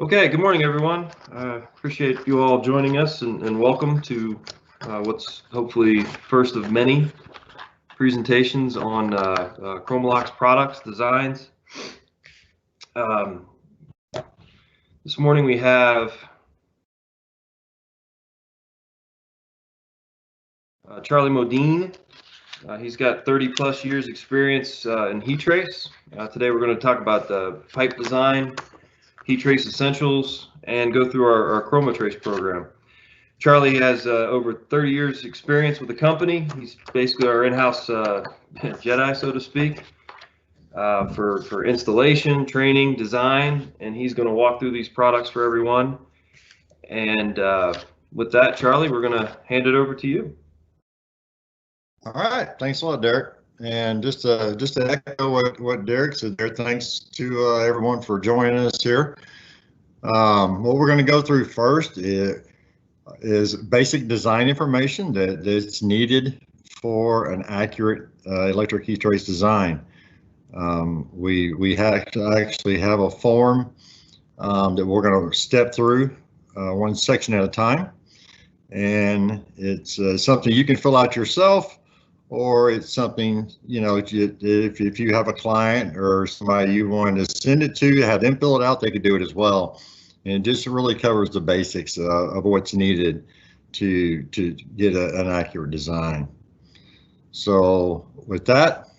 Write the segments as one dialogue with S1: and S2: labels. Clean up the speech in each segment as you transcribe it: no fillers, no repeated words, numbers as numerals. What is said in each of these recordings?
S1: Okay, good morning, everyone. Appreciate you all joining us and welcome to what's hopefully first of many presentations on Chromatrace products, designs. This morning we have Charlie Modine. He's got 30 plus years experience in heat trace. Today we're going to talk about the pipe design, heat trace essentials, and go through our Chromatrace program. Charlie has over 30 years experience with the company. He's basically our in-house Jedi, so to speak, for installation, training, design, and he's going to walk through these products for everyone. And with that, Charlie, we're going to hand it over to you.
S2: All right, thanks a lot, Derek. And just to echo what Derek said there, thanks to everyone for joining us here. What we're going to go through first is basic design information that's needed for an accurate electric heat trace design. We actually have a form that we're going to step through one section at a time, and it's something you can fill out yourself, or it's something, you know, if you have a client or somebody you want to send it to, have them fill it out, they could do it as well. And it just really covers the basics of what's needed to get an accurate design. So with that,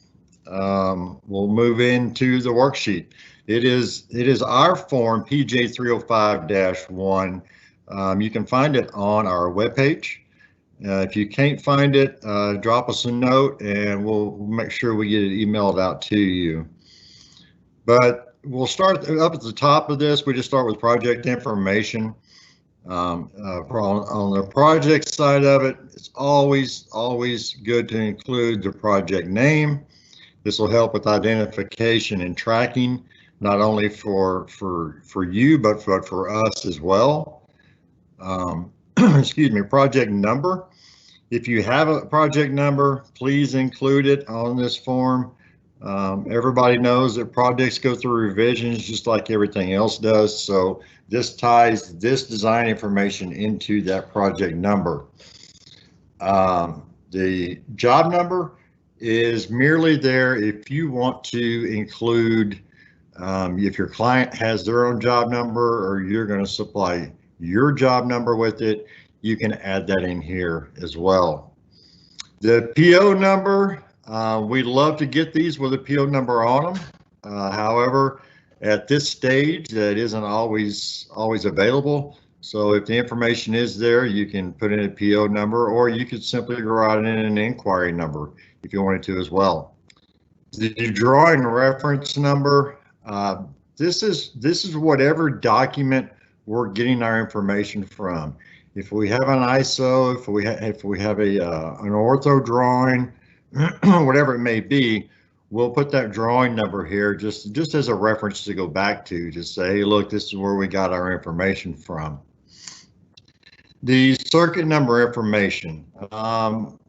S2: we'll move into the worksheet. It is our form PJ 305-1. You can find it on our webpage. If you can't find it, drop us a note and we'll make sure we get it emailed out to you. But we'll start up at the top of this. We just start with project information. On the project side of it, it's always good to include the project name. This will help with identification and tracking, not only for you, but for us as well. Excuse me, project number. If you have a project number, please include it on this form. Everybody knows that projects go through revisions just like everything else does. So this ties this design information into that project number. The job number is merely there if you want to include, if your client has their own job number or you're going to supply your job number with it, you can add that in here as well. The PO number, we love to get these with a PO number on them. However, at this stage, that isn't always available. So if the information is there, you can put in a PO number, or you could simply write in an inquiry number if you wanted to as well. The drawing reference number, this is whatever document we're getting our information from. If we have an ISO, if we have an ortho drawing, whatever it may be, we'll put that drawing number here just as a reference to go back to say, hey, look, this is where we got our information from. The circuit number information,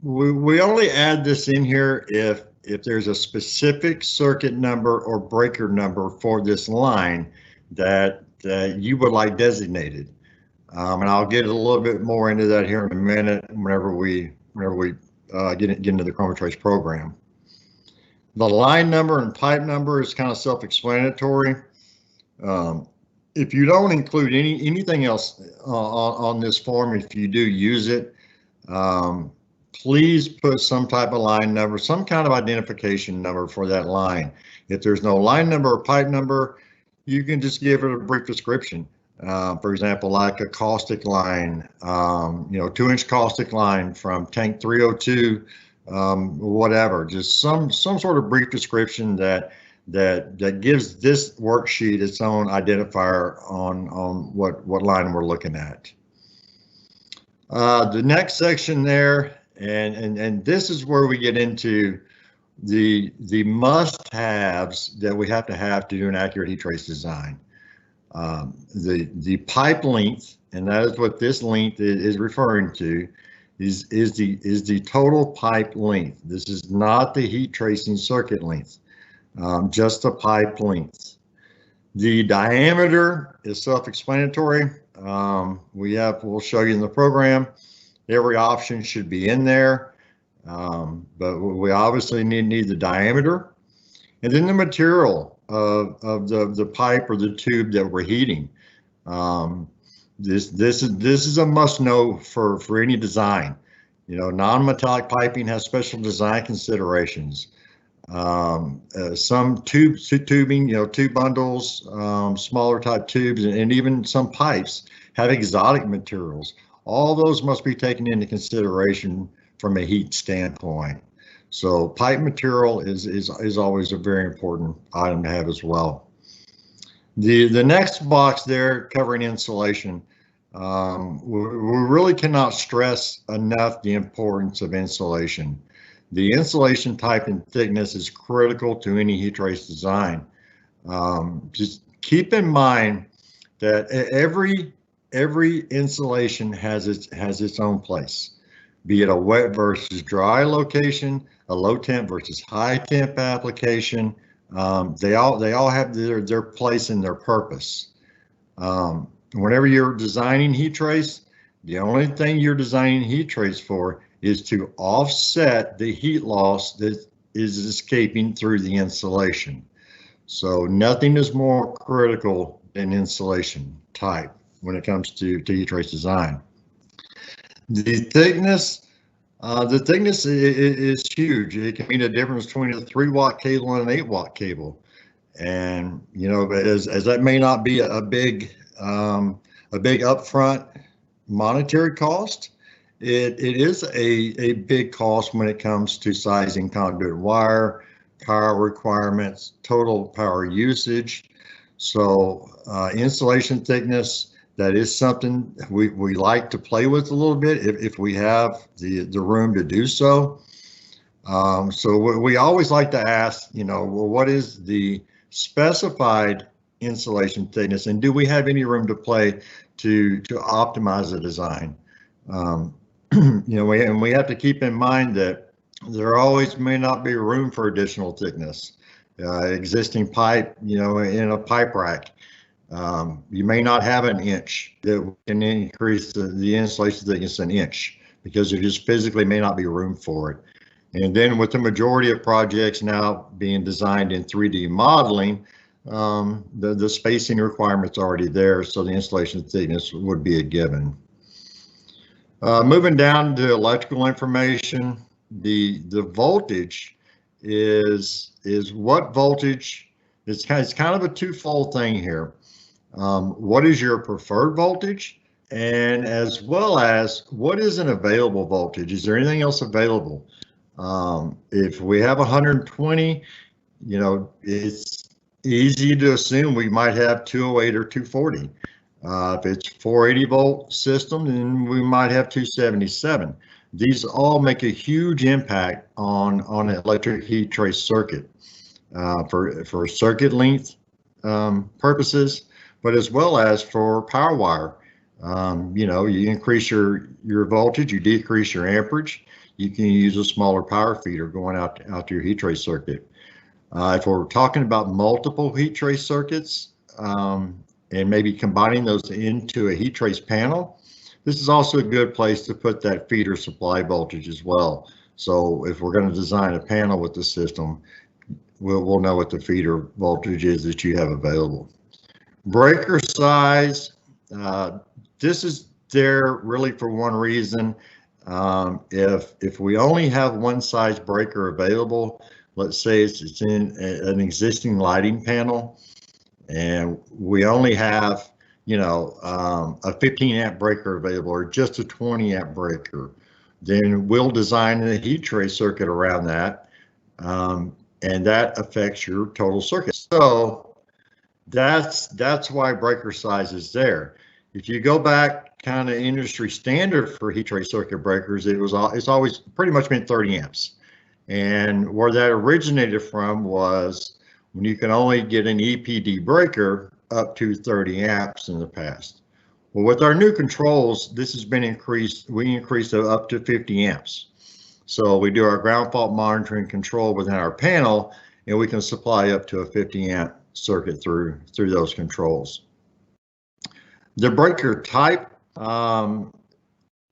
S2: we only add this in here if there's a specific circuit number or breaker number for this line that you would like designated. And I'll get a little bit more into that here in a minute whenever we get into the Chromatrace program. The line number and pipe number is kind of self-explanatory. If you don't include anything else on this form, if you do use it, please put some type of line number, some kind of identification number for that line. If there's no line number or pipe number, you can just give it a brief description. For example, like a caustic line, 2-inch caustic line from tank 302, whatever, just some sort of brief description that gives this worksheet its own identifier on what line we're looking at. The next section there, and this is where we get into the must-haves that we have to do an accurate heat trace design. The pipe length, and that is what this length is referring to, is the total pipe length. This is not the heat tracing circuit length, just the pipe length. The diameter is self-explanatory. We'll show you in the program. Every option should be in there, but we obviously need the diameter, and then the material of the pipe or the tube that we're heating. This is a must-know for any design. You know, non-metallic piping has special design considerations. Some tubing, you know, tube bundles, smaller type tubes, and even some pipes have exotic materials. All those must be taken into consideration from a heat standpoint. So pipe material is always a very important item to have as well. The next box there covering insulation. We really cannot stress enough the importance of insulation. The insulation type and thickness is critical to any heat trace design. Just keep in mind that every insulation has its own place, be it a wet versus dry location, a low temp versus high temp application. They all have their place and their purpose. Whenever you're designing heat trace, the only thing you're designing heat trace for is to offset the heat loss that is escaping through the insulation. So nothing is more critical than insulation type when it comes to heat trace design. The thickness is huge. It can mean a difference between a 3-watt cable and an 8-watt cable. And, you know, as that may not be a big upfront monetary cost, it is a big cost when it comes to sizing conduit wire, power requirements, total power usage. So insulation thickness, that is something we like to play with a little bit if we have the room to do so. So we always like to ask, you know, well, what is the specified insulation thickness, and do we have any room to play to optimize the design? You know, we have to keep in mind that there always may not be room for additional thickness. Existing pipe, you know, in a pipe rack, you may not have an inch that can increase the insulation thickness an inch because there just physically may not be room for it. And then with the majority of projects now being designed in 3D modeling, the spacing requirements are already there, so the insulation thickness would be a given. Moving down to electrical information, the voltage is what voltage. It's kind of a twofold thing here. What is your preferred voltage, and as well as what is an available voltage? Is there anything else available? If we have 120, you know, it's easy to assume we might have 208 or 240. If it's 480 volt system, then we might have 277. These all make a huge impact on an electric heat trace circuit for circuit length purposes, but as well as for power wire. You know, you increase your voltage, you decrease your amperage, you can use a smaller power feeder going out to your heat trace circuit. If we're talking about multiple heat trace circuits and maybe combining those into a heat trace panel, this is also a good place to put that feeder supply voltage as well. So if we're going to design a panel with the system, we'll know what the feeder voltage is that you have available. Breaker size, this is there really for one reason. If we only have one size breaker available, let's say it's in an existing lighting panel, and we only have, you know, a 15 amp breaker available or just a 20 amp breaker, then we'll design a heat trace circuit around that, and that affects your total circuit. So that's why breaker size is there. If you go back kind of industry standard for heat trace circuit breakers, it's always pretty much been 30 amps. And where that originated from was when you can only get an EPD breaker up to 30 amps in the past. Well, with our new controls, this has been increased. We increased it up to 50 amps. So we do our ground fault monitoring control within our panel, and we can supply up to a 50 amp circuit through those controls. The breaker type,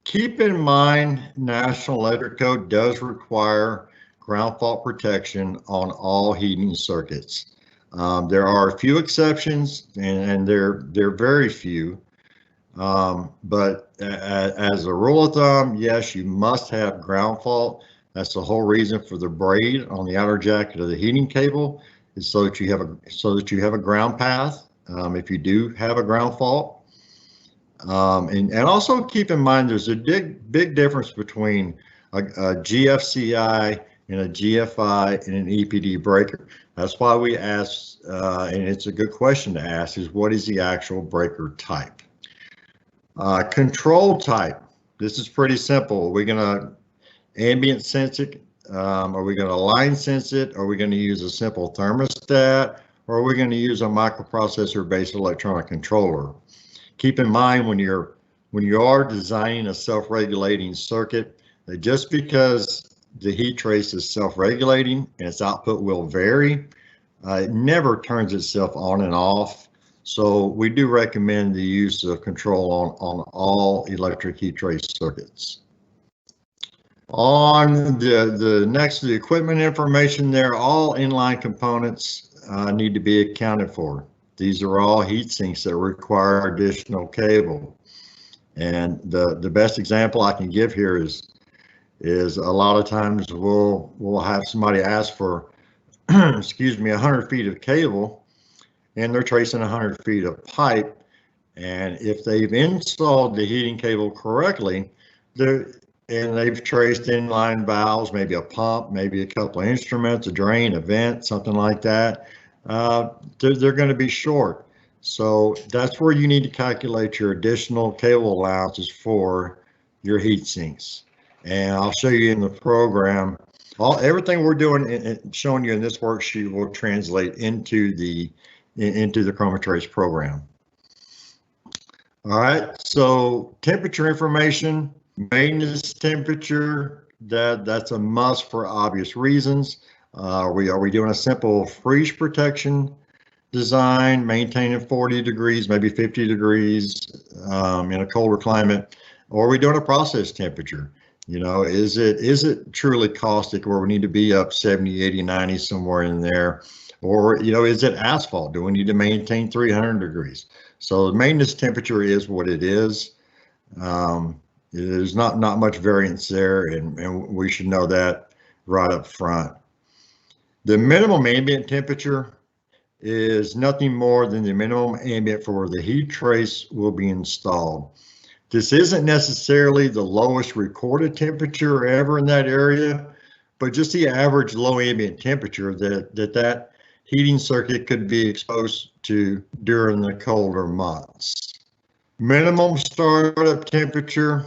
S2: keep in mind National Electric Code does require ground fault protection on all heating circuits. There are a few exceptions, and they're very few. But as a rule of thumb, yes, you must have ground fault. That's the whole reason for the braid on the outer jacket of the heating cable, is so that you have a ground path if you do have a ground fault. And also keep in mind there's a big difference between a GFCI and a GFI and an EPD breaker. That's why we ask, and it's a good question to ask, is what is the actual breaker type? Control type. This is pretty simple. Are we going to ambient sense it? Are we going to line sense it? Are we going to use a simple thermostat? Or are we going to use a microprocessor-based electronic controller? Keep in mind when you are designing a self-regulating circuit, that just because the heat trace is self-regulating and its output will vary, it never turns itself on and off. So we do recommend the use of control on all electric heat trace circuits. On the equipment information there, all inline components need to be accounted for. These are all heat sinks that require additional cable. And the best example I can give here is a lot of times we'll have somebody ask for, excuse me, 100 feet of cable, and they're tracing 100 feet of pipe. And if they've installed the heating cable correctly, and they've traced inline valves, maybe a pump, maybe a couple of instruments, a drain, a vent, something like that, they're going to be short. So that's where you need to calculate your additional cable allowances for your heat sinks. And I'll show you in the program, everything we're doing and showing you in this worksheet will translate into the Chromatrace program. All right, so temperature information, maintenance temperature, that's a must for obvious reasons. Are we doing a simple freeze protection design, maintaining 40 degrees, maybe 50 degrees in a colder climate, or are we doing a process temperature? You know, is it truly caustic where we need to be up 70, 80, 90, somewhere in there? Or, you know, is it asphalt? Do we need to maintain 300 degrees? So the maintenance temperature is what it is. There's not much variance there, and we should know that right up front. The minimum ambient temperature is nothing more than the minimum ambient for where the heat trace will be installed. This isn't necessarily the lowest recorded temperature ever in that area, but just the average low ambient temperature that heating circuit could be exposed to during the colder months. Minimum startup temperature,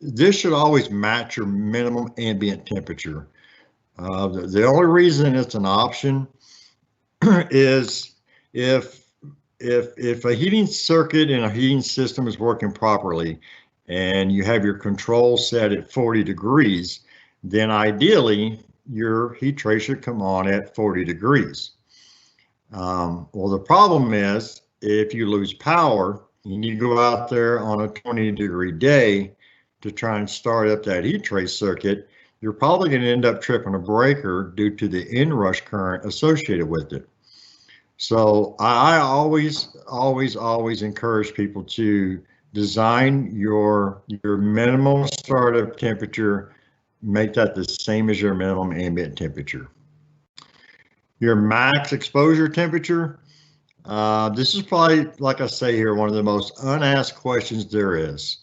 S2: this should always match your minimum ambient temperature. The only reason it's an option is if a heating circuit and a heating system is working properly and you have your control set at 40 degrees, then ideally your heat trace should come on at 40 degrees. Well, the problem is if you lose power and you go out there on a 20-degree day to try and start up that heat trace circuit, you're probably going to end up tripping a breaker due to the inrush current associated with it. So I always encourage people to design your minimum startup temperature, make that the same as your minimum ambient temperature. Your max exposure temperature, this is probably, like I say here, one of the most unasked questions there is.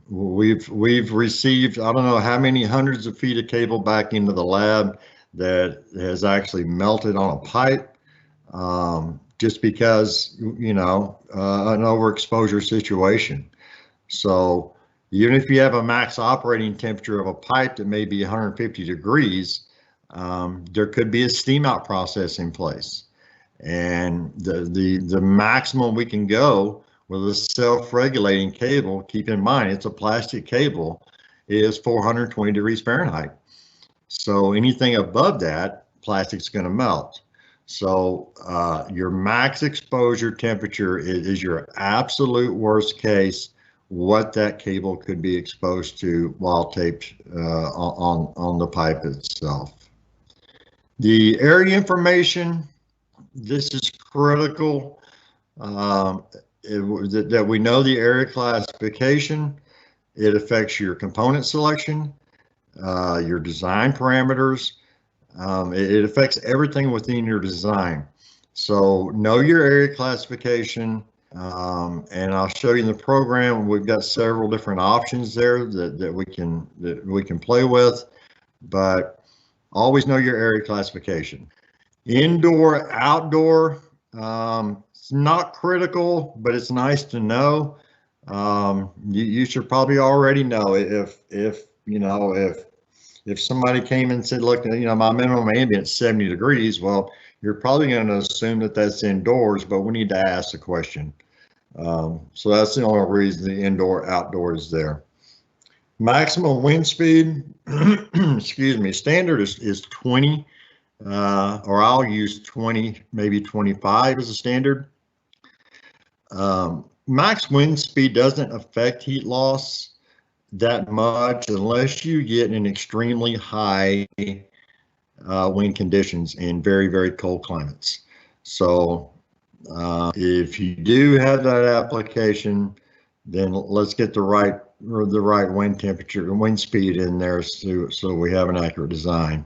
S2: We've received, I don't know how many hundreds of feet of cable back into the lab that has actually melted on a pipe, just because, you know, an overexposure situation. So even if you have a max operating temperature of a pipe that may be 150 degrees, there could be a steam out process in place. And the maximum we can go with a self-regulating cable, keep in mind it's a plastic cable, is 420 degrees Fahrenheit. So anything above that, plastic's going to melt. So your max exposure temperature is your absolute worst case, what that cable could be exposed to while taped on the pipe itself. The area information, this is critical, that we know the area classification. It affects your component selection, your design parameters. It affects everything within your design. So know your area classification, and I'll show you in the program. We've got several different options there that we can play with, but always know your area classification. Indoor, outdoor, it's not critical, but it's nice to know. You should probably already know if somebody came and said, look, my minimum ambient is 70 degrees, well, you're probably going to assume that that's indoors, but we need to ask the question. So that's the only reason the indoor outdoor is there. Maximum wind speed, excuse me, standard is 20, or I'll use 20, maybe 25 as a standard. Max wind speed doesn't affect heat loss that much unless you get in extremely high wind conditions in very, very cold climates. So if you do have that application, then let's get the right wind temperature and wind speed in there so we have an accurate design.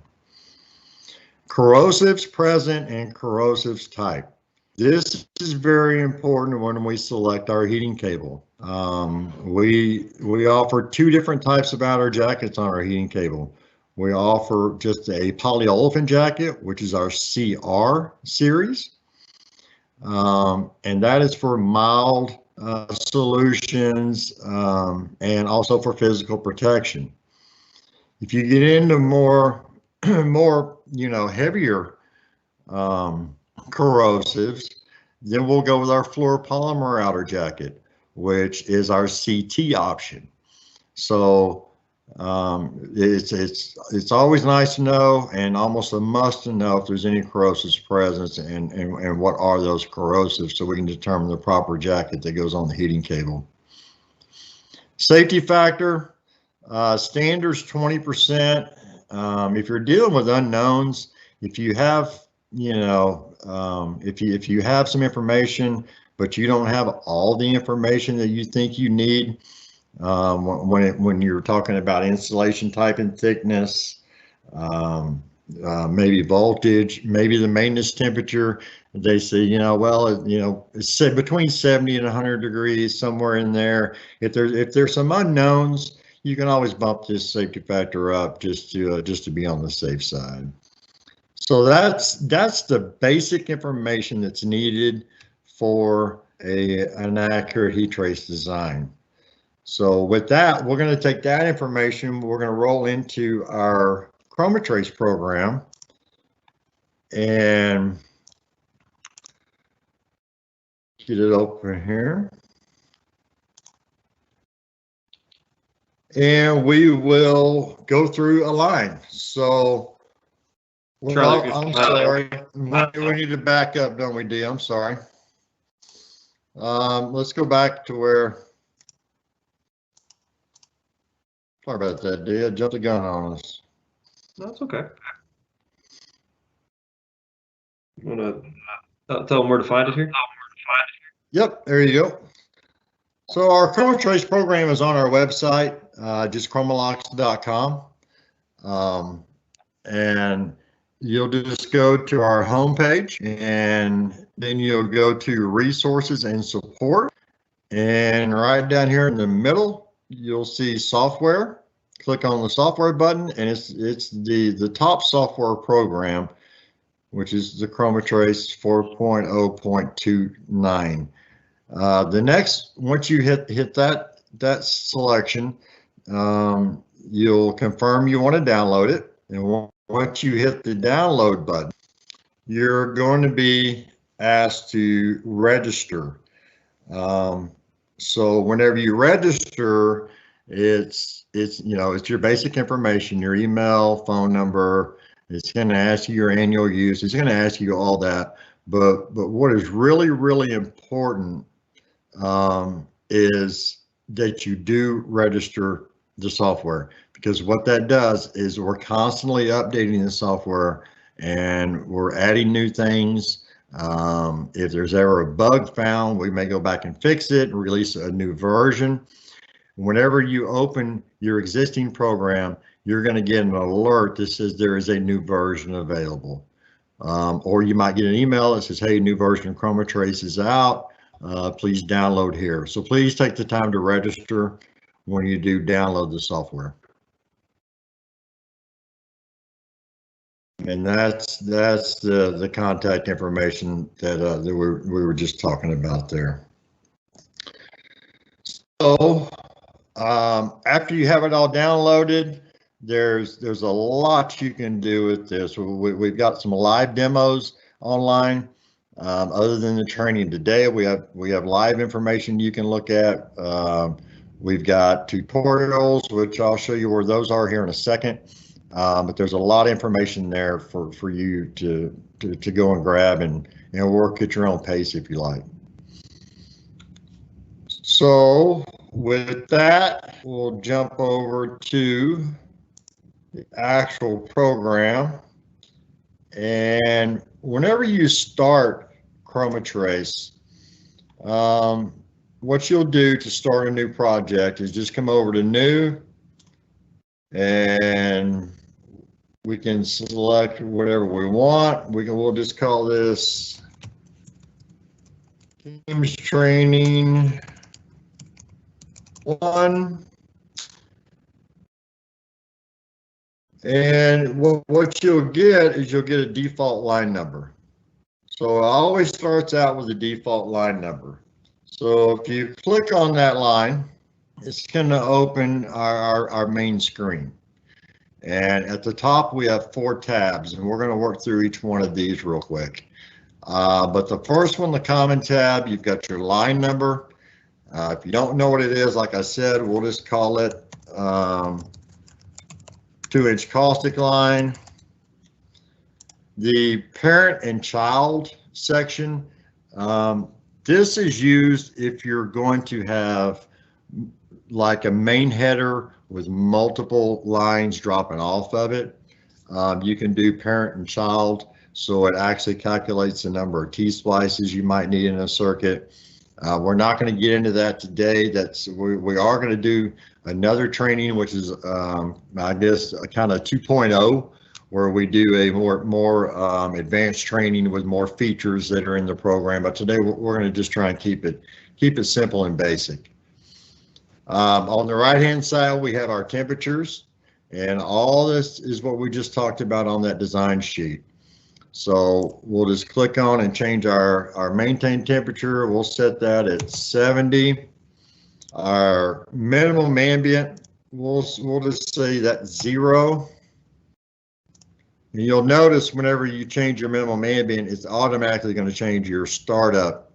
S2: Corrosives present and corrosives type. This is very important when we select our heating cable. We offer two different types of outer jackets on our heating cable. We offer just a polyolefin jacket, which is our CR series. And that is for mild solutions and also for physical protection. If you get into more heavier corrosives, then we'll go with our fluoropolymer outer jacket, which is our CT option. So it's always nice to know, and almost a must to know if there's any corrosives present and what are those corrosives, so we can determine the proper jacket that goes on the heating cable. Safety factor, standards 20%. If you're dealing with unknowns, if you have if you have some information but you don't have all the information that you think you need, when you're talking about insulation type and thickness, maybe voltage, maybe the maintenance temperature, they say, it's between 70 and 100 degrees, somewhere in there. If there's some unknowns, you can always bump this safety factor up just to be on the safe side. So that's the basic information that's needed for an accurate heat trace design. So with that, we're going to take that information, we're going to roll into our Chromatrace program, and get it open here. And we will go through a line. So, well, I'm sorry, we need to back up, don't we, D? I'm sorry. Let's go back to where, sorry about that, D. I jumped the gun on us.
S1: No, that's okay. You want to tell them where to find it here?
S2: Yep, there you go. So our Chromatrace program is on our website, just chromalox.com. And you'll just go to our homepage, and then you'll go to resources and support. And right down here in the middle, you'll see software. Click on the software button, and it's the top software program, which is the Chromatrace 4.0.29. The next, once you hit that selection, you'll confirm you want to download it, and once you hit the download button, you're going to be asked to register. So whenever you register, it's your basic information, your email, phone number, It's going to ask you your annual use. It's going to ask you all that. But what is really, really important is that you do register the software, because what that does is we're constantly updating the software and we're adding new things. If there's ever a bug found, we may go back and fix it and release a new version. Whenever you open your existing program, you're going to get an alert that says there is a new version available. Or you might get an email that says, hey, new version of Chromatrace is out. Please download here. So please take the time to register when you do download the software. And that's the contact information that we were just talking about there. So after you have it all downloaded, there's a lot you can do with this. We've got some live demos online. Other than the training today, we have live information you can look at. We've got tutorials, which I'll show you where those are here in a second. But there's a lot of information there for you to go and grab and work at your own pace if you like. So with that, we'll jump over to the actual program. And whenever you start Chromatrace, what you'll do to start a new project is just come over to New, and we can select whatever we want. We'll just call this Teams Training 1. And what you'll get is you'll get a default line number. So it always starts out with a default line number. So if you click on that line, it's going to open our main screen. And at the top, we have 4 tabs, and we're going to work through each one of these real quick. But the first one, the common tab, you've got your line number. If you don't know what it is, like I said, we'll just call it 2-inch caustic line. The parent and child section, this is used if you're going to have like a main header with multiple lines dropping off of it. You can do parent and child, so it actually calculates the number of T-splices you might need in a circuit. We're not going to get into that today. We are going to do another training, which is I guess kind of 2.0, where we do a more advanced training with more features that are in the program. But today we're going to just try and keep it simple and basic. On the right hand side, we have our temperatures, and all this is what we just talked about on that design sheet. So we'll just click on and change our maintain temperature. We'll set that at 70. Our minimum ambient, we'll just say that's 0. And you'll notice whenever you change your minimum ambient, it's automatically going to change your startup.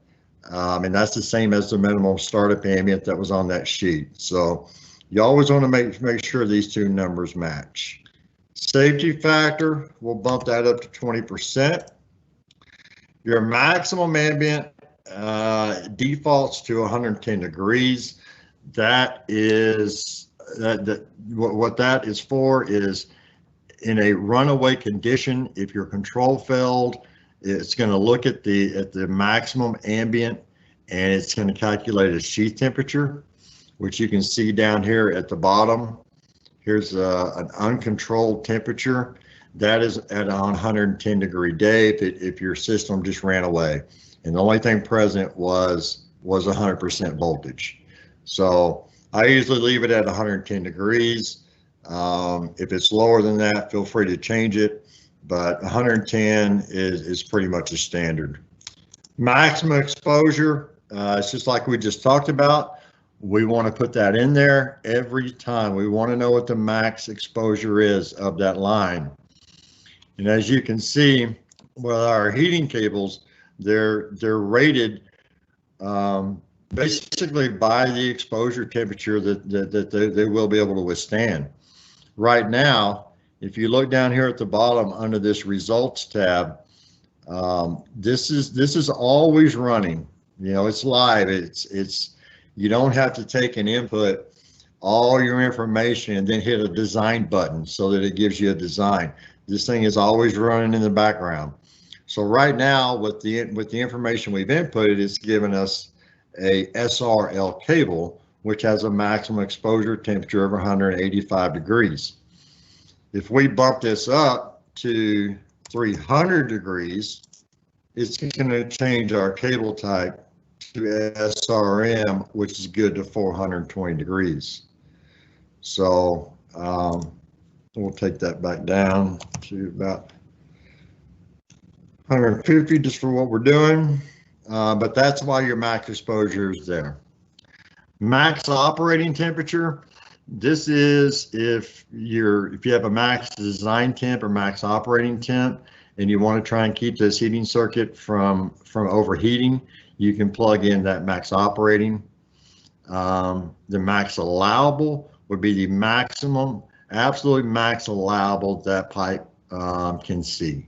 S2: And that's the same as the minimum startup ambient that was on that sheet. So you always want to make sure these two numbers match. Safety factor, we'll bump that up to 20%. Your maximum ambient defaults to 110 degrees. That is what that is for is in a runaway condition. If your control failed, it's going to look at the maximum ambient, and it's going to calculate a sheath temperature, which you can see down here at the bottom. Here's an uncontrolled temperature. That is at a 110 degree day if your system just ran away. And the only thing present was 100% voltage. So I usually leave it at 110 degrees. If it's lower than that, feel free to change it. But 110 is pretty much a standard. Maximum exposure, it's just like we just talked about. We want to put that in there every time. We want to know what the max exposure is of that line. And as you can see, with our heating cables, they're rated basically by the exposure temperature that they will be able to withstand. Right now, If you look down here at the bottom under this results tab, this is always running. You know, it's live. It's you don't have to take and input all your information and then hit a design button so that it gives you a design. This thing is always running in the background. So right now, with the information we've inputted, it's given us a SRL cable, which has a maximum exposure temperature of 185 degrees. If we bump this up to 300 degrees, it's going to change our cable type to SRM, which is good to 420 degrees. So we'll take that back down to about 150 just for what we're doing. But that's why your max exposure is there. Max operating temperature. This is if you have a max design temp or max operating temp, and you want to try and keep this heating circuit from overheating, you can plug in that max operating. The max allowable would be the maximum, absolute max allowable that pipe can see.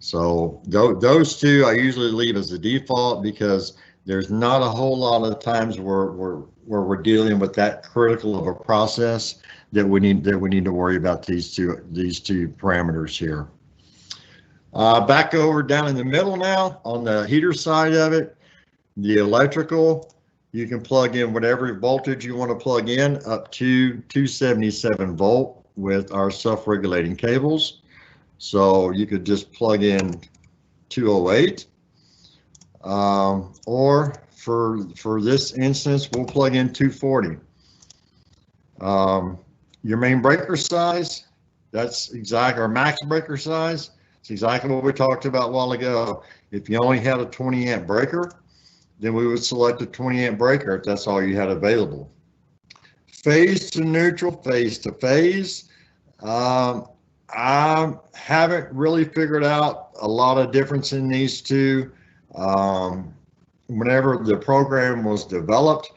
S2: So those two I usually leave as the default because there's not a whole lot of times where we're dealing with that critical of a process that we need to worry about these two parameters here. Back over down in the middle now on the heater side of it, the electrical, you can plug in whatever voltage you want to plug in up to 277 volt with our self-regulating cables. So you could just plug in 208, or for this instance, we'll plug in 240. Your main breaker size, that's exactly our max breaker size. It's exactly what we talked about a while ago. If you only had a 20 amp breaker, then we would select a 20 amp breaker if that's all you had available. Phase to neutral, phase to phase. I haven't really figured out a lot of difference in these two. Whenever the program was developed,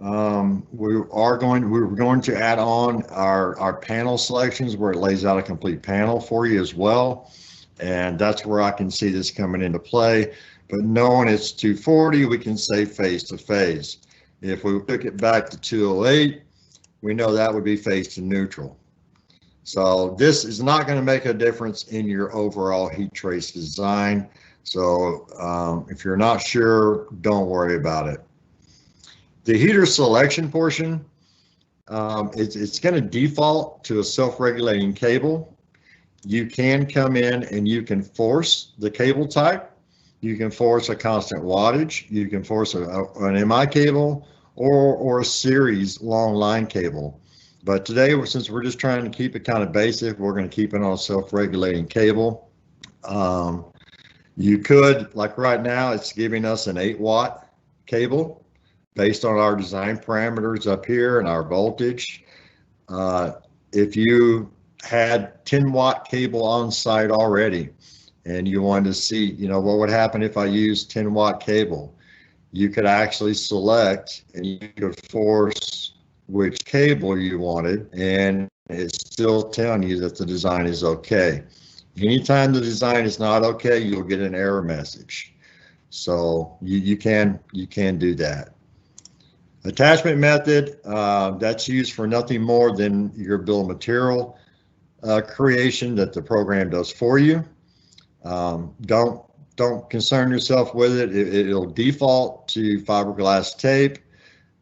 S2: we were going to add on our panel selections where it lays out a complete panel for you as well. And that's where I can see this coming into play. But knowing it's 240, we can say phase to phase. If we took it back to 208, we know that would be phase to neutral. So this is not going to make a difference in your overall heat trace design. So if you're not sure, don't worry about it. The heater selection portion, it's going to default to a self-regulating cable. You can come in and you can force the cable type. You can force a constant wattage. You can force an MI cable or a series long line cable. But today, since we're just trying to keep it kind of basic, we're going to keep it on a self-regulating cable. You could, like right now, it's giving us an 8-watt cable based on our design parameters up here and our voltage. If you had 10-watt cable on site already and you wanted to see, you know, what would happen if I used 10-watt cable, you could actually select and you could force which cable you wanted, and it's still telling you that the design is okay. Anytime the design is not okay, you'll get an error message. So you can do that. Attachment method, that's used for nothing more than your bill of material creation that the program does for you. Don't concern yourself with it. It'll default to fiberglass tape.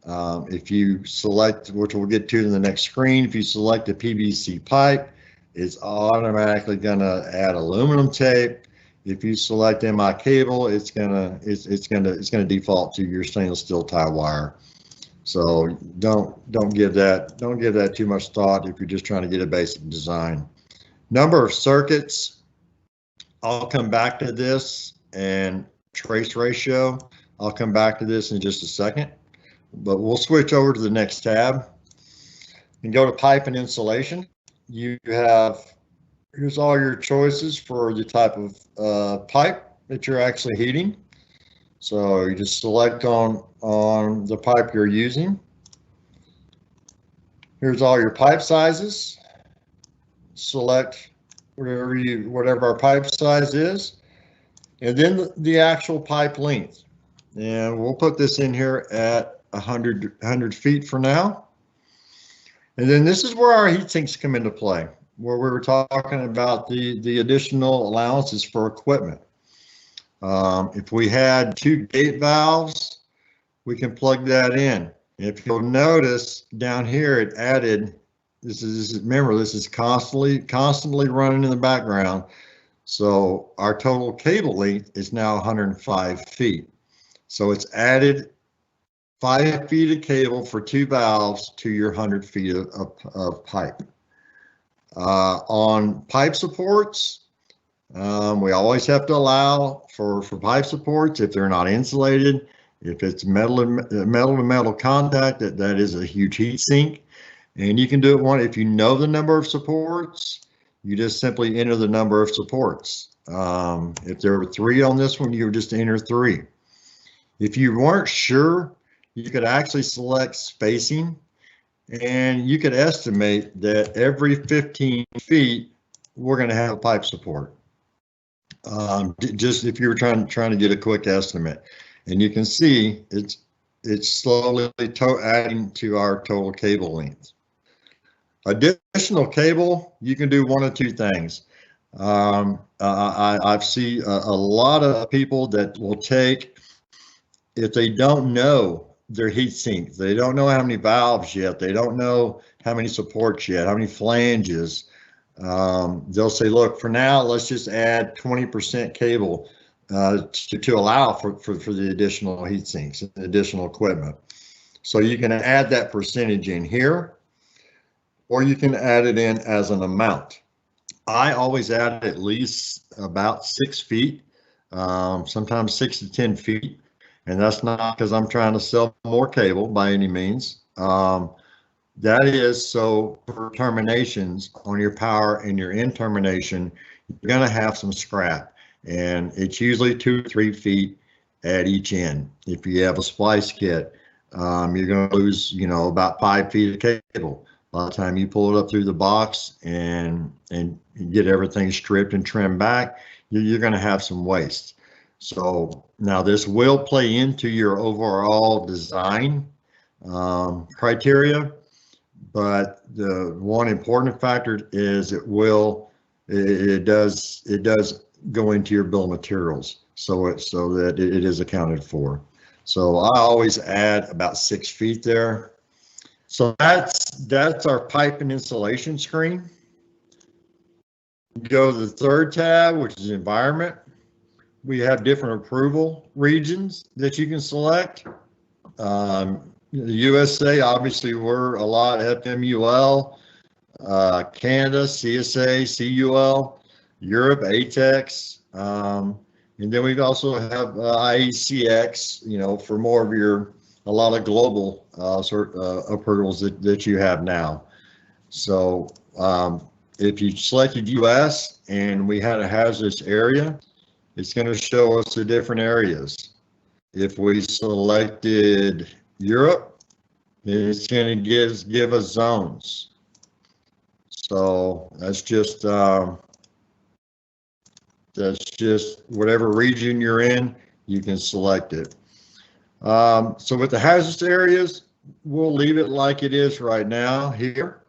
S2: If you select, which we'll get to in the next screen, if you select a PVC pipe, it's automatically going to add aluminum tape. If you select MI cable, it's gonna default to your stainless steel tie wire. So don't give that too much thought if you're just trying to get a basic design. Number of circuits, I'll come back to this, and trace ratio, I'll come back to this in just a second. But we'll switch over to the next tab and go to pipe and insulation. You have, here's all your choices for the type of pipe that you're actually heating. So you just select on the pipe you're using. Here's all your pipe sizes. select whatever our pipe size is, and then the actual pipe length. And we'll put this in here at 100 feet for now. And then this is where our heat sinks come into play, where we were talking about the additional allowances for equipment. If we had 2 gate valves, we can plug that in. If you'll notice down here, it added, remember, this is constantly running in the background. So our total cable length is now 105 feet. So it's added 5 feet of cable for 2 valves to your 100 feet of pipe. On pipe supports, we always have to allow for pipe supports if they're not insulated. If it's metal to metal contact, that is a huge heat sink. And you can do it if you know the number of supports, you just simply enter the number of supports. If there were 3 on this one, you would just enter 3. If you weren't sure, you could actually select spacing, and you could estimate that every 15 feet, we're going to have a pipe support. Just if you were trying to get a quick estimate. And you can see it's slowly adding to our total cable length. Additional cable, you can do one of 2 things. I've seen a lot of people that will take, if they don't know their heat sink, they don't know how many valves yet, they don't know how many supports yet, how many flanges, they'll say, look, for now, let's just add 20% cable to allow for the additional heat sinks and additional equipment. So you can add that percentage in here, or you can add it in as an amount. I always add at least about 6 feet, sometimes 6 to 10 feet. And that's not because I'm trying to sell more cable by any means. That is so for terminations on your power and your end termination, you're going to have some scrap. And it's usually 2 to 3 feet at each end. If you have a splice kit, you're going to lose, about 5 feet of cable. By the time you pull it up through the box and get everything stripped and trimmed back, you're going to have some waste. So now this will play into your overall design criteria, but the one important factor is it does go into your bill of materials, so that it is accounted for. So I always add about 6 feet there. So that's our pipe and insulation screen. Go to the 3rd tab, which is environment. We have different approval regions that you can select. The USA, obviously, we're a lot FMUL, Canada, CSA, CUL, Europe, ATEX, and then we also have IECX, for more of a lot of global approvals that you have now. So if you selected US and we had a hazardous area, it's going to show us the different areas. If we selected Europe, it's going to give us zones. So that's just whatever region you're in, you can select it. So with the hazardous areas, we'll leave it like it is right now here.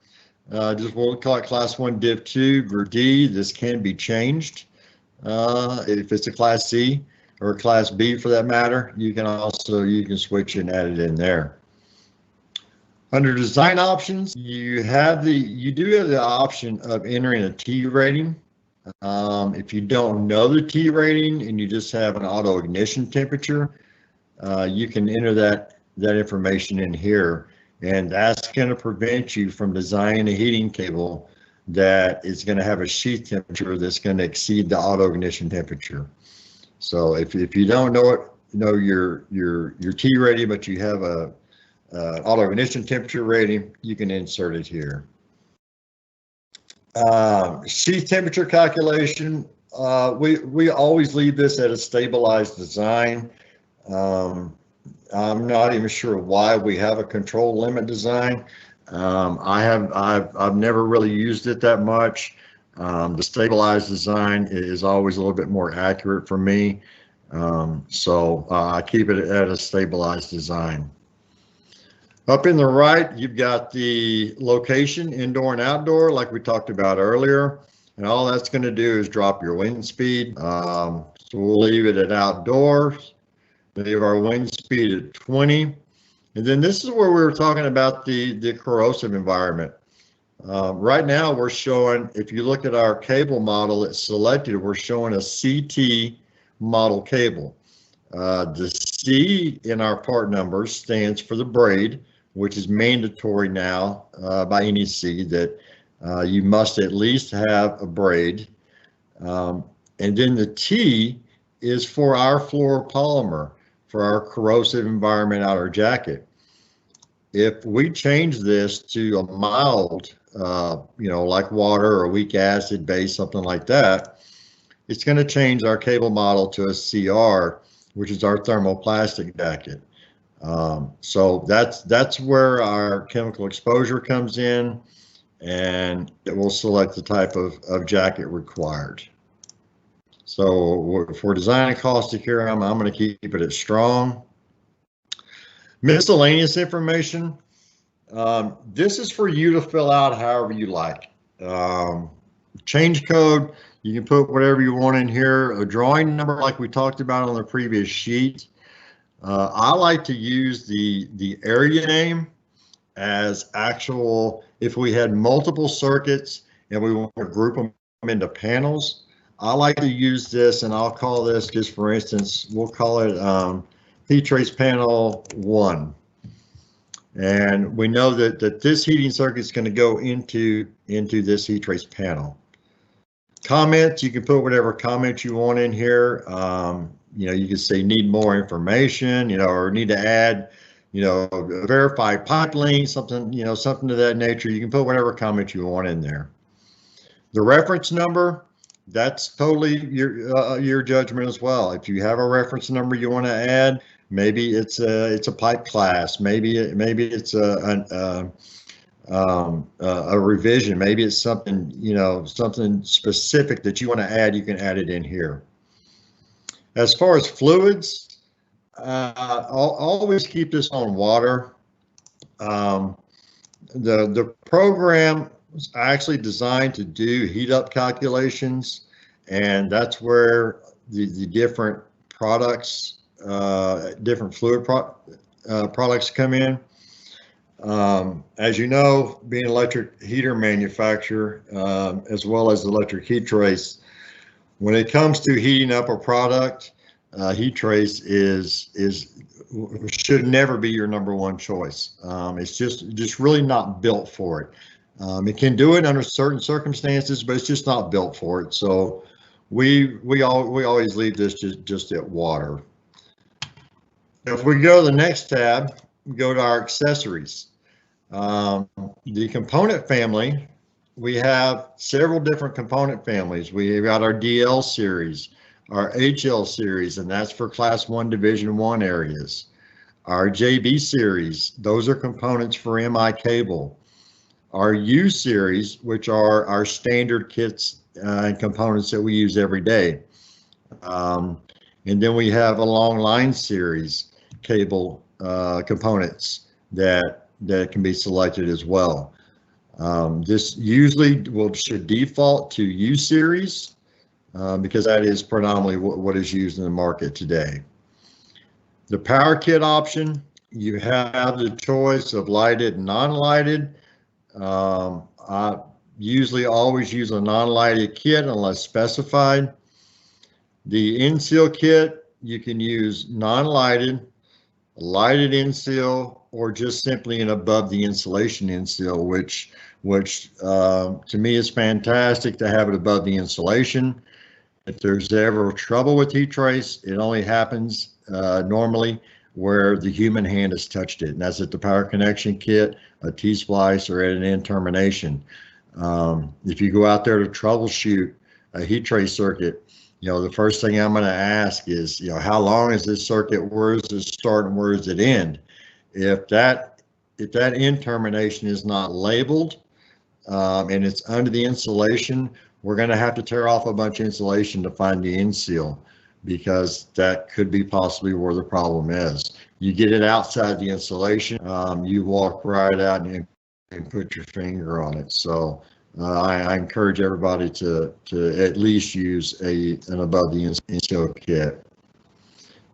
S2: We'll call it Class 1 Div 2 or D. This can be changed. If it's a Class C or a Class B for that matter, you can switch and add it in there. Under design options, you do have the option of entering a T rating. If you don't know the T rating and you just have an auto ignition temperature, you can enter that information in here, and that's going to prevent you from designing a heating cable that is going to have a sheath temperature that's going to exceed the auto ignition temperature. So if you don't know your T rating, but you have a auto ignition temperature rating, you can insert it here. Sheath temperature calculation, we always leave this at a stabilized design. I'm not even sure why we have a control limit design. I've never really used it that much. The stabilized design is always a little bit more accurate for me. So I keep it at a stabilized design. Up in the right, you've got the location, indoor and outdoor, like we talked about earlier. And all that's going to do is drop your wind speed. So we'll leave it at outdoors. Leave our wind speed at 20. And then this is where we were talking about the corrosive environment. Right now we're showing, if you look at our cable model that's selected, we're showing a CT model cable. The C in our part numbers stands for the braid, which is mandatory now by NEC that you must at least have a braid. And then the T is for our fluoropolymer, for our corrosive environment outer jacket. If we change this to a mild, like water or weak acid base, something like that, it's going to change our cable model to a CR, which is our thermoplastic jacket. So that's where our chemical exposure comes in, and it will select the type of jacket required. So for designing caustic here, I'm going to keep it at strong. Miscellaneous information. This is for you to fill out however you like. Change code, you can put whatever you want in here. A drawing number like we talked about on the previous sheet. I like to use the area name as actual, if we had multiple circuits and we want to group them into panels, I like to use this, and I'll call this, just for instance, we'll call it heat trace panel 1. And we know that this heating circuit is going to go into this heat trace panel. Comments, you can put whatever comments you want in here. You can say need more information, or need to add, verify pipe link, something, something to that nature. You can put whatever comment you want in there. The reference number, that's totally your judgment as well. If you have a reference number you want to add, maybe it's a pipe class, maybe it's a revision, maybe it's something something specific that you want to add, you can add it in here. As far as fluids, I'll always keep this on water. The program was actually designed to do heat up calculations, and that's where the different products, different fluid products come in. As you know, being an electric heater manufacturer, as well as electric heat trace, when it comes to heating up a product, heat trace should never be your #1 choice. It's just really not built for it. It can do it under certain circumstances, but it's just not built for it. So we always leave this just at water. If we go to the next tab, we go to our accessories. The component family, we have several different component families. We've got our DL series, our HL series, and that's for Class 1 Division 1 areas. Our JB series, those are components for MI cable. Our U series, which are our standard kits and components that we use every day. And then we have a long line series cable components that can be selected as well. This usually should default to U series because that is predominantly what is used in the market today. The power kit option, you have the choice of lighted and non-lighted. I usually always use a non-lighted kit unless specified. The in-seal kit, you can use non-lighted, lighted in-seal, or just simply an above the insulation in-seal, which to me is fantastic to have it above the insulation. If there's ever trouble with heat trace, it only happens normally where the human hand has touched it, and that's at the power connection kit, a T-splice, or at an end termination. If you go out there to troubleshoot a heat trace circuit, the first thing I'm going to ask is, how long is this circuit? Where does it start and where does it end? If that if that end termination is not labeled and it's under the insulation, we're going to have to tear off a bunch of insulation to find the end seal, because that could be possibly where the problem is. You get it outside the insulation, you walk right out and put your finger on it. So I encourage everybody to at least use an above the insul kit.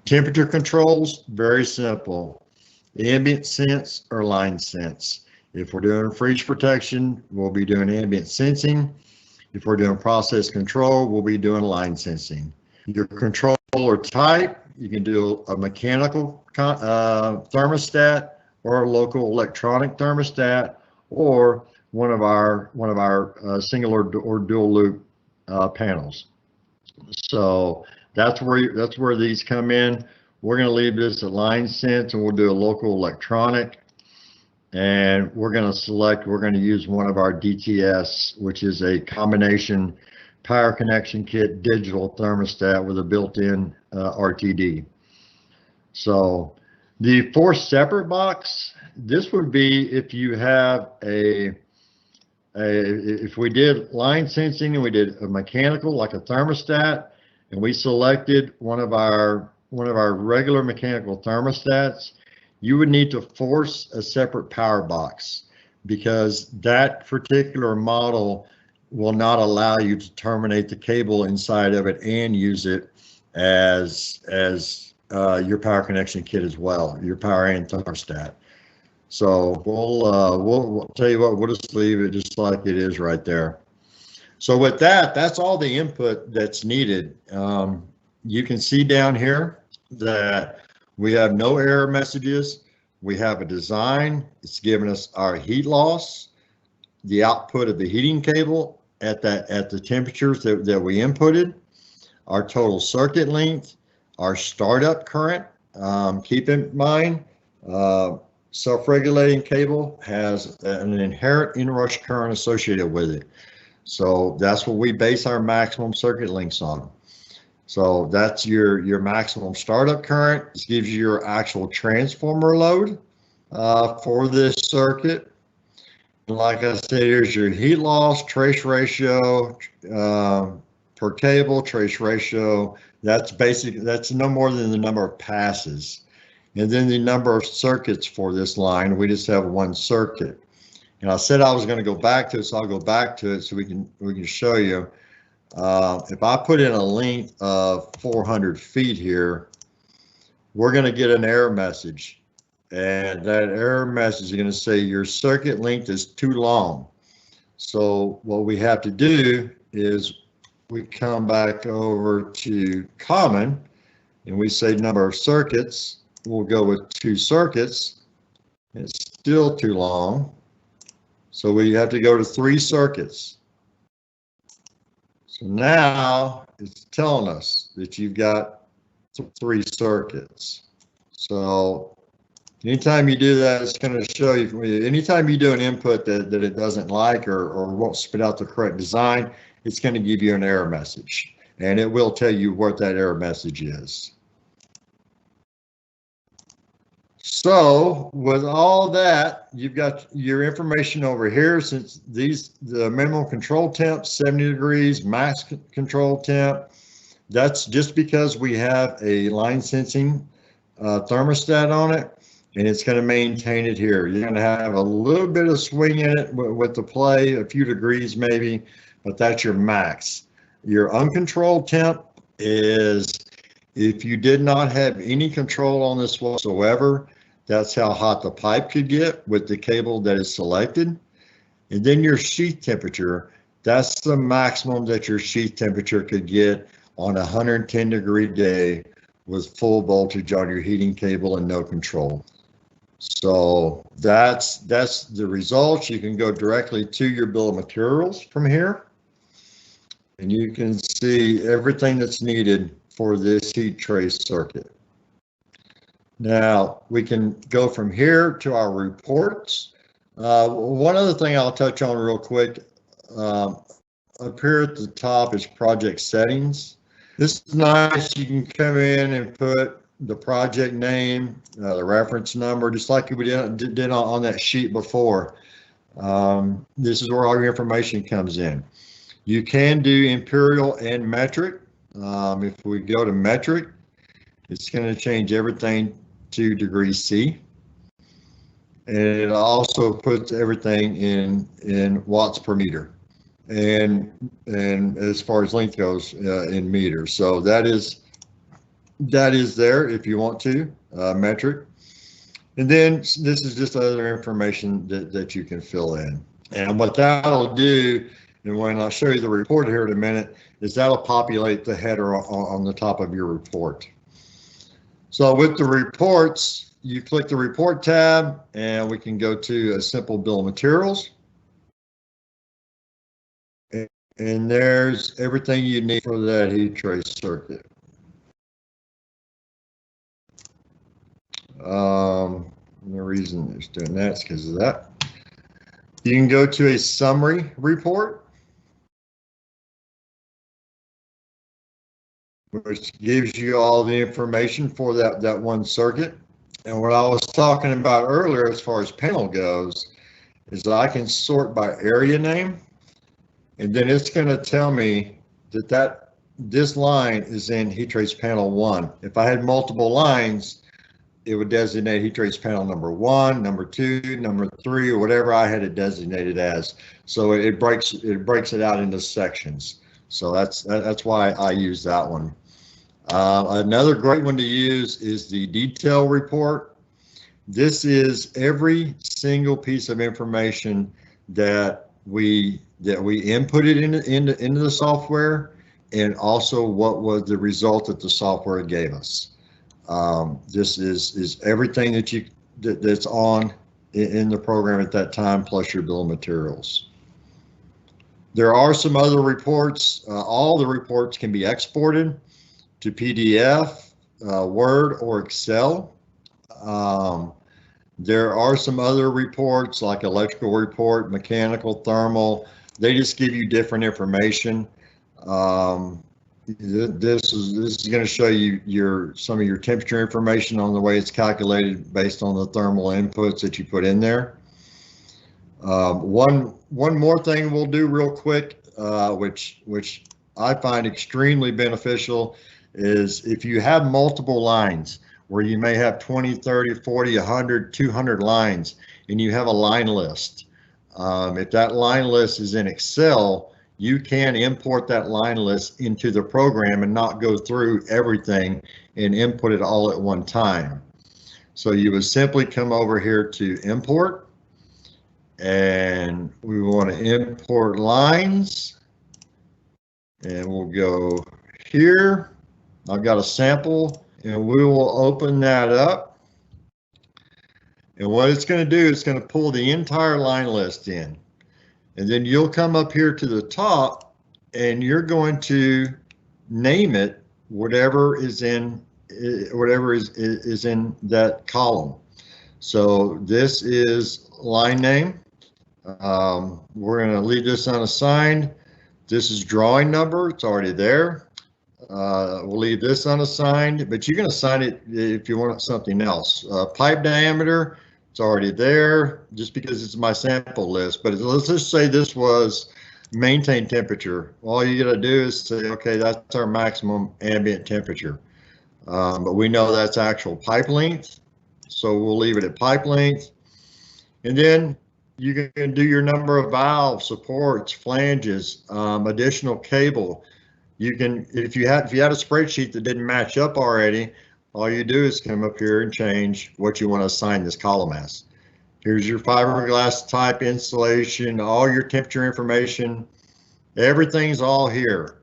S2: Temperature controls, very simple. Ambient sense or line sense. If we're doing freeze protection, we'll be doing ambient sensing. If we're doing process control, we'll be doing line sensing. Your controller type, you can do a mechanical thermostat or a local electronic thermostat, or one of our single or dual loop panels. So that's where these come in. We're going to leave this at line sense, and we'll do a local electronic. And we're going to use one of our DTS, which is a combination power connection kit digital thermostat with a built-in RTD. So the 4 separate box, this would be if you have if we did line sensing and we did a mechanical like a thermostat, and we selected one of our regular mechanical thermostats, you would need to force a separate power box, because that particular model will not allow you to terminate the cable inside of it and use it as your power connection kit as well, your power and thermostat. So we'll tell you what, we'll just leave it just like it is right there. So with that, that's all the input that's needed. You can see down here that we have no error messages. We have a design. It's giving us our heat loss, the output of the heating cable at the temperatures that we inputted, our total circuit length, our startup current. Keep in mind, self-regulating cable has an inherent inrush current associated with it. So that's what we base our maximum circuit lengths on. So that's your maximum startup current. This gives you your actual transformer load for this circuit. And like I said, here's your heat loss, trace ratio per cable, trace ratio. That's no more than the number of passes. And then the number of circuits for this line. We just have one circuit. And I said I was going to go back to it, so I'll go back to it so we can show you. If I put in a length of 400 feet here, we're going to get an error message. And that error message is going to say your circuit length is too long. So what we have to do is we come back over to common, and we say number of circuits. We'll go with 2 circuits. It's still too long. So we have to go to 3 circuits. So now it's telling us that you've got 3 circuits. So anytime you do that, it's going to show you, anytime you do an input that it doesn't like or won't spit out the correct design, it's going to give you an error message. And it will tell you what that error message is. So with all that, you've got your information over here. Since the minimum control temp, 70 degrees, max control temp, that's just because we have a line sensing thermostat on it, and it's going to maintain it here. You're going to have a little bit of swing in it with the play, a few degrees maybe, but that's your max. Your uncontrolled temp is if you did not have any control on this whatsoever. That's how hot the pipe could get with the cable that is selected. And then your sheath temperature, that's the maximum that your sheath temperature could get on a 110-degree day with full voltage on your heating cable and no control. So that's the results. You can go directly to your bill of materials from here, and you can see everything that's needed for this heat trace circuit. Now we can go from here to our reports. One other thing I'll touch on real quick, up here at the top is project settings. This is nice. You can come in and put the project name, the reference number, just like we did on that sheet before. This is where all your information comes in. You can do imperial and metric. If we go to metric, it's going to change everything to degree C. And it also puts everything in watts per meter. And as far as length goes, in meters. So that is there if you want to, metric. And then this is just other information that you can fill in. And what that'll do, and when I'll show you the report here in a minute, is that'll populate the header on the top of your report. So with the reports, you click the report tab and we can go to a simple bill of materials. And there's everything you need for that heat trace circuit. The reason it's doing that is because of that. You can go to a summary report, which gives you all the information for that one circuit. And what I was talking about earlier as far as panel goes is that I can sort by area name, and then it's going to tell me that this line is in heat trace panel 1. If I had multiple lines, it would designate heat trace panel number 1, number 2, number 3, or whatever I had it designated as. So it breaks it out into sections. So that's why I use that one. Another great one to use is the detail report. This is every single piece of information that we inputted into the software, and also what was the result that the software gave us. This is everything that's on in the program at that time, plus your bill of materials. There are some other reports. All the reports can be exported to PDF, Word, or Excel. There are some other reports like electrical report, mechanical, thermal. They just give you different information. This is going to show you some of your temperature information on the way it's calculated based on the thermal inputs that you put in there. One more thing we'll do real quick, which I find extremely beneficial, is if you have multiple lines where you may have 20, 30, 40, 100, 200 lines, and you have a line list. If that line list is in Excel, you can import that line list into the program and not go through everything and input it all at one time. So you would simply come over here to import, and we want to import lines, and we'll go here. I've got a sample, and we will open that up. And what it's going to do, it's going to pull the entire line list in. And then you'll come up here to the top, and you're going to name it whatever is in that column. So this is line name. We're going to leave this unassigned. This is drawing number. It's already there. We'll leave this unassigned, but you can assign it if you want something else. Pipe diameter, it's already there just because it's my sample list. But let's just say this was maintain temperature. All you got to do is say, okay, that's our maximum ambient temperature. But we know that's actual pipe length, so we'll leave it at pipe length. And then you can do your number of valves, supports, flanges, additional cable. You can, if you had a spreadsheet that didn't match up already, all you do is come up here and change what you want to assign this column as. Here's your fiberglass type installation, all your temperature information, everything's all here.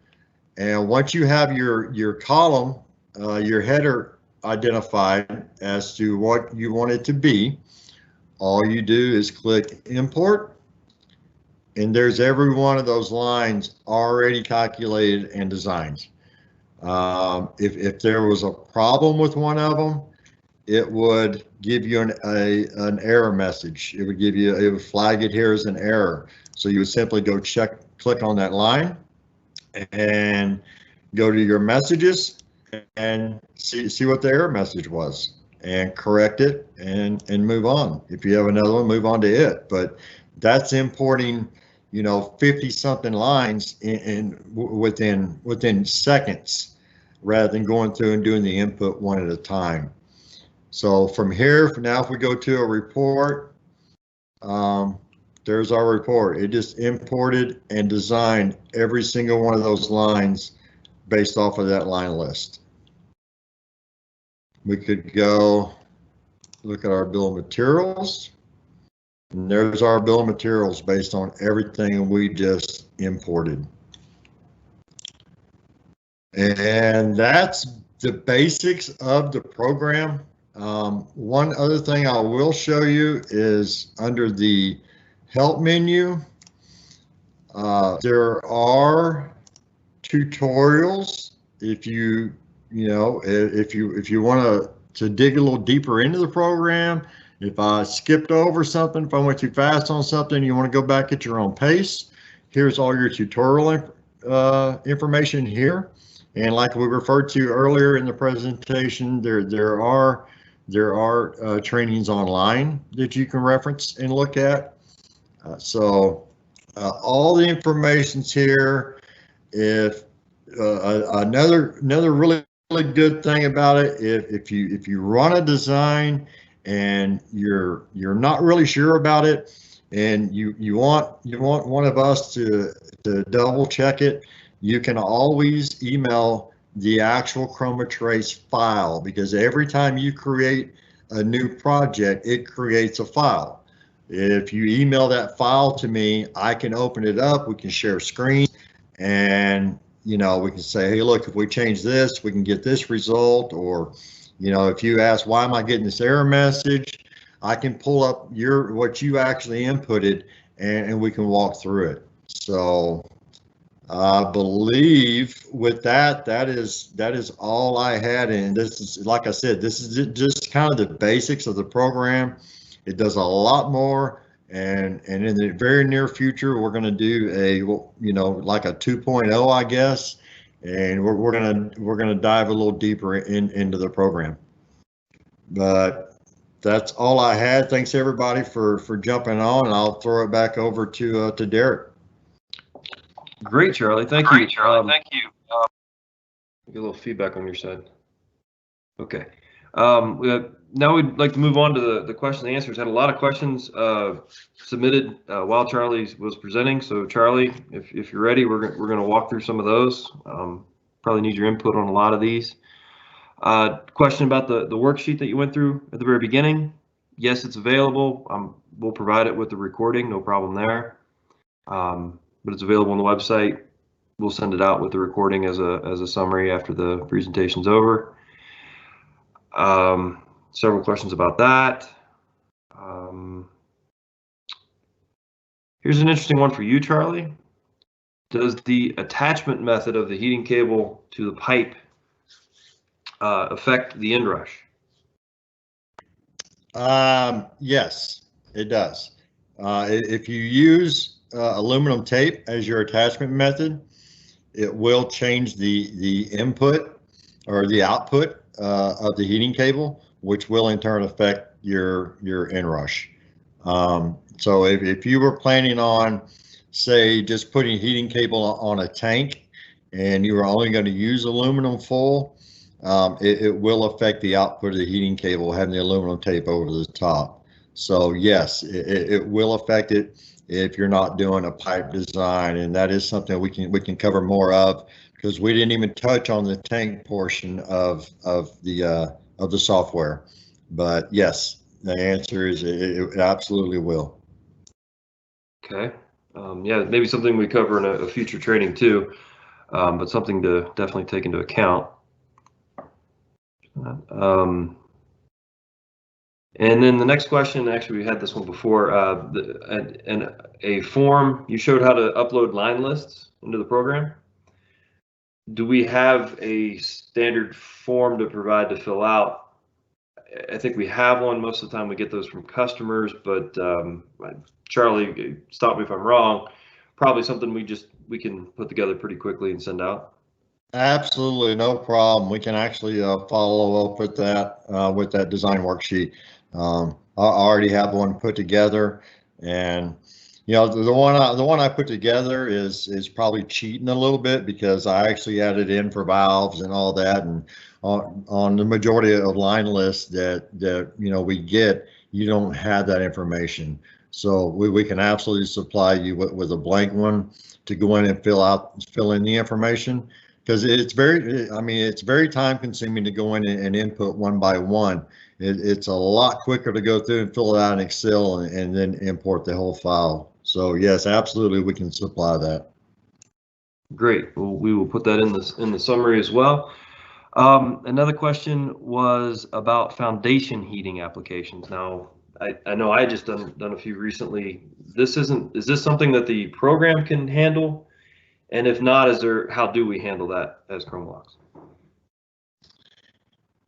S2: And once you have your column, your header identified as to what you want it to be, all you do is click import. And there's every one of those lines already calculated and designed. If there was a problem with one of them, it would give you an error message. It would flag it here as an error. So you would simply go click on that line and go to your messages, and see what the error message was and correct it and move on. If you have another one, move on to it. But that's importing, 50 something lines within seconds rather than going through and doing the input one at a time. So from here, now if we go to a report, there's our report. It just imported and designed every single one of those lines based off of that line list. We could go look at our bill of materials. And there's our bill of materials based on everything we just imported. And that's the basics of the program. One other thing I will show you is under the help menu. There are tutorials if you want to dig a little deeper into the program. If I skipped over something, if I went too fast on something, you want to go back at your own pace. Here's all your tutorial information here. And like we referred to earlier in the presentation, there are trainings online that you can reference and look at. All the information's here. If another really good thing about it, if you run a design and you're not really sure about it, and you want one of us to double check it, you can always email the actual Chromatrace file, because every time you create a new project, it creates a file. If you email that file to me, I can open it up, we can share screen, and we can say, hey, look, if we change this, we can get this result. Or, if you ask, why am I getting this error message? I can pull up what you actually inputted, and we can walk through it. So I believe with that is all I had. And this is, like I said, this is just kind of the basics of the program. It does a lot more. And in the very near future, we're going to do like a 2.0, I guess, and we're going to dive a little deeper into the program. But that's all I had. Thanks everybody for jumping on, and I'll throw it back over to Derek.
S1: Great, Charlie. Thank you. Thank you. Get a little feedback on your side. Okay. Now we'd like to move on to the question and answers. Had a lot of questions submitted while Charlie was presenting. So Charlie, if you're ready, we're going to walk through some of those. Probably need your input on a lot of these. Question about the worksheet that you went through at the very beginning. Yes, it's available. We'll provide it with the recording, no problem there. But it's available on the website. We'll send it out with the recording as a summary after the presentation's over. Several questions about that. Here's an interesting one for you, Charlie. Does the attachment method of the heating cable to the pipe affect the inrush?
S2: Yes, it does. If you use aluminum tape as your attachment method, it will change the input or the output of the heating cable, which will in turn affect your inrush. So if you were planning on, say, just putting heating cable on a tank and you were only going to use aluminum foil, it will affect the output of the heating cable having the aluminum tape over the top. So yes, it will affect it if you're not doing a pipe design, and that is something we can cover more of, because we didn't even touch on the tank portion of the software. But yes, the answer is it absolutely will. Okay.
S1: Yeah, maybe something we cover in a future training too, but something to definitely take into account. And then the next question, actually we had this one before, a form, you showed how to upload line lists into the program. Do we have a standard form to provide to fill out? I think we have one. Most of the time we get those from customers, but Charlie, stop me if I'm wrong, probably something we can put together pretty quickly and send out.
S2: Absolutely, no problem. We can actually follow up with that design worksheet. I already have one put together, and the one I put together is probably cheating a little bit because I actually added in for valves and all that, and on the majority of line lists that we get, you don't have that information. So we can absolutely supply you with a blank one to go in and fill in the information, because it's very time consuming to go in and input one by one. It's a lot quicker to go through and fill it out in Excel and then import the whole file. So yes, absolutely, we can supply that.
S1: Great. Well, we will put that in the summary as well. Another question was about foundation heating applications. Now, I know I just done a few recently. Is this something that the program can handle? And if not, how do we handle that as Chromalox?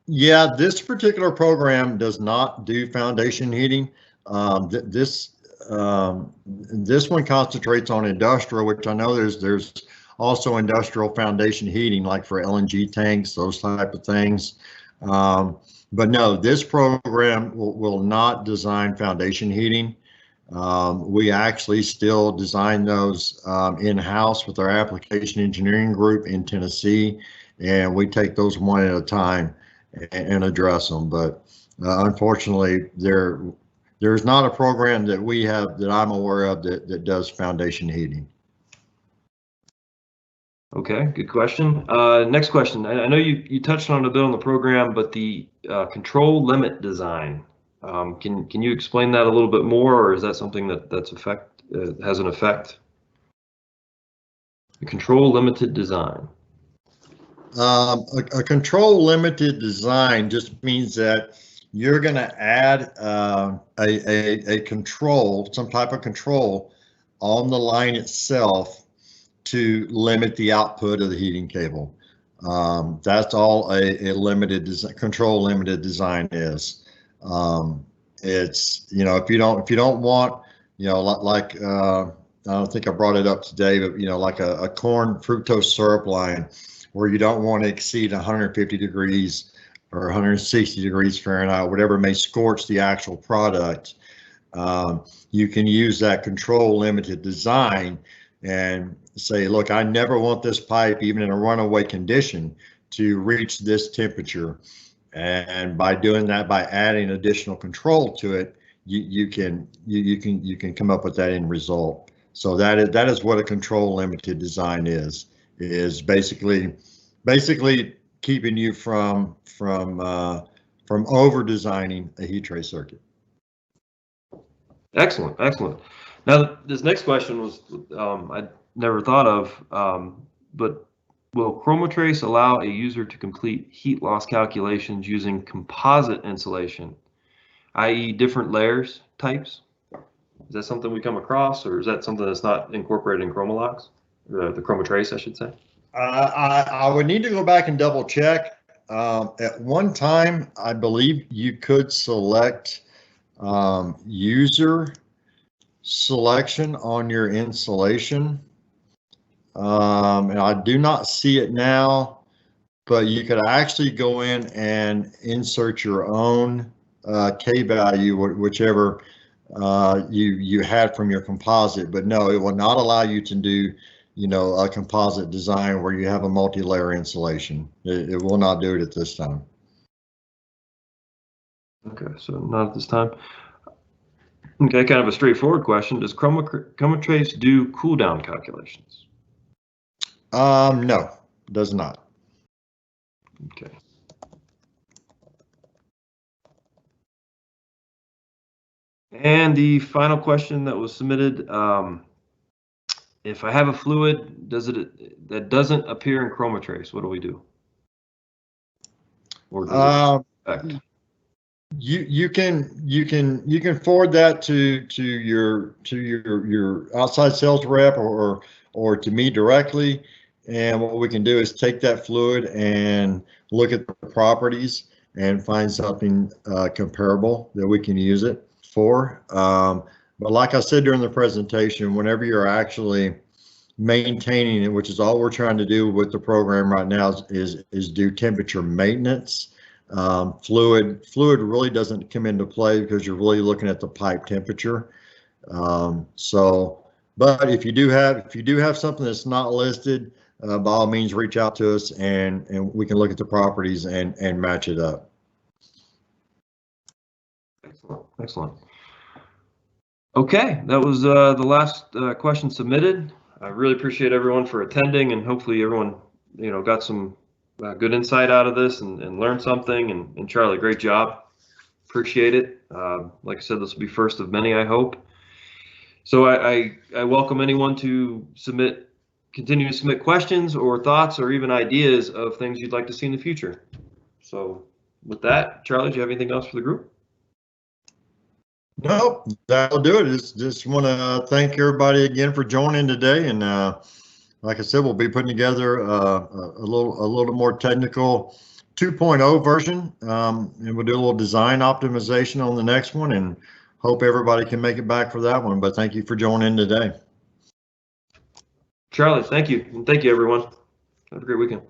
S2: Yeah, this particular program does not do foundation heating. This one concentrates on industrial, which I know there's also industrial foundation heating, like for LNG tanks, those type of things. But no, this program will not design foundation heating. We actually still design those in-house with our application engineering group in Tennessee, and we take those one at a time and address them. But unfortunately, there's not a program that we have that I'm aware of that does foundation heating.
S1: Okay, good question. Next question. I know you touched on it a bit on the program, but the control limit design. Can you explain that a little bit more, or is that something that's has an effect? The control limited design.
S2: A control limited design just means that you're going to add a control, some type of control on the line itself to limit the output of the heating cable. That's all a control limited design is. It's, if you don't want, like I don't think I brought it up today, but like a corn fructose syrup line, where you don't want to exceed 150 degrees or 160 degrees Fahrenheit, whatever may scorch the actual product. You can use that control limited design and say, look, I never want this pipe, even in a runaway condition, to reach this temperature. And by doing that, by adding additional control to it, you can come up with that end result. So that is what a control limited design is basically keeping you from over designing a heat trace circuit.
S1: Excellent. Now, this next question was I never thought of, but will Chromatrace allow a user to complete heat loss calculations using composite insulation, i.e. different layers types? Is that something we come across, or is that something that's not incorporated in Chromalox, the Chromatrace, I should say?
S2: I would need to go back and double check. At one time, I believe you could select user selection on your insulation. And I do not see it now, but you could actually go in and insert your own K value, whichever you had from your composite. But no, it will not allow you to do a composite design where you have a multi-layer insulation. It will not do it at this time.
S1: Okay, so not at this time. Okay, kind of a straightforward question. Does Chromatrace do cool down calculations?
S2: No, does not.
S1: Okay. And the final question that was submitted, if I have a fluid, that doesn't appear in Chromatrace, what do we do? Or does it affect?
S2: You can forward that to your outside sales rep or to me directly, and what we can do is take that fluid and look at the properties and find something comparable that we can use it for. But like I said during the presentation, whenever you're actually maintaining it, which is all we're trying to do with the program right now, is do temperature maintenance. Fluid really doesn't come into play because you're really looking at the pipe temperature. But if you do have something that's not listed, by all means reach out to us and we can look at the properties and match it up.
S1: Excellent. Okay, that was the last question submitted. I really appreciate everyone for attending, and hopefully everyone, got some good insight out of this and learned something. And Charlie, great job. Appreciate it. Like I said, this will be first of many, I hope. So I welcome anyone to continue to submit questions or thoughts or even ideas of things you'd like to see in the future. So with that, Charlie, do you have anything else for the group?
S2: Nope, that'll do it. Just want to thank everybody again for joining today. And like I said, we'll be putting together a little more technical 2.0 version, and we'll do a little design optimization on the next one, and hope everybody can make it back for that one. But thank you for joining today.
S1: Charlie, thank you. And thank you, everyone. Have a great weekend.